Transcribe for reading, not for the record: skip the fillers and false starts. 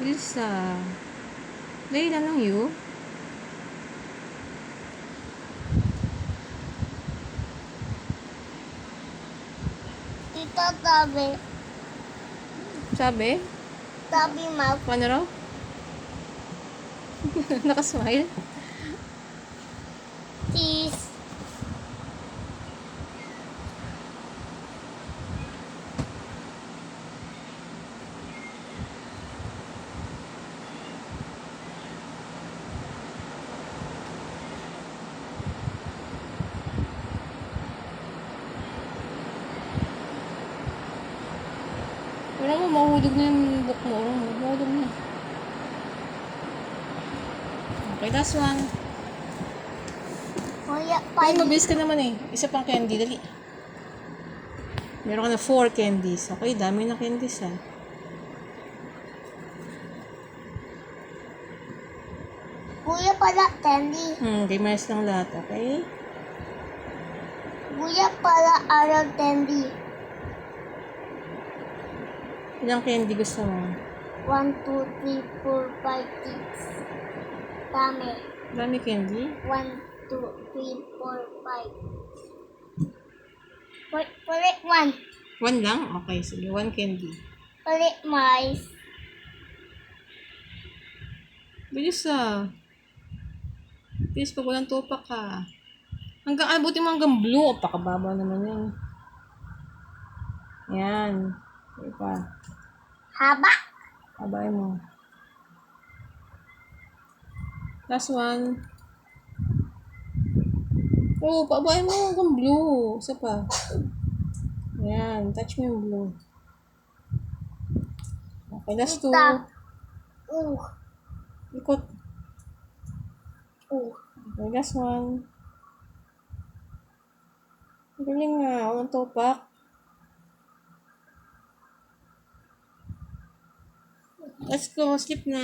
Bilis Dali na lang you. Tita, tabi. Sabi? Tabi, mouth. Paano raw? Nakasmile? Cheese. Wala mo, mahulog na yung book mo. Mahulog na. Okay, last one. Kuya, Ay, pali. mabilis ka naman eh. Isa pang candy, dali. Meron ka na 4 candies. Okay, dami na candies Kuya pala, candy. Okay, mayas lang lahat, okay? Kuya pala, araw candy. Ilang candy gusto mo? 1, 2, 3, 4, 5, 6. Dami. Dami candy? 1, 2, 3, 4, 5. Palit 1. 1 lang? Okay, sige. 1 candy. Palit mais. Bilis Bilis pag walang tupak ka. Abutin mo hanggang blue. O, pakababa naman yan. Yan. Okay pa. Haba. Abay mo. Last one. Oh, paabay mo hanggang blue. Isa pa. Yan. Touch mo yung blue. Okay, last 2. Tita. Ikot. Okay, last 1. Galing nga. Walang tupak. Let's go. Sleep na.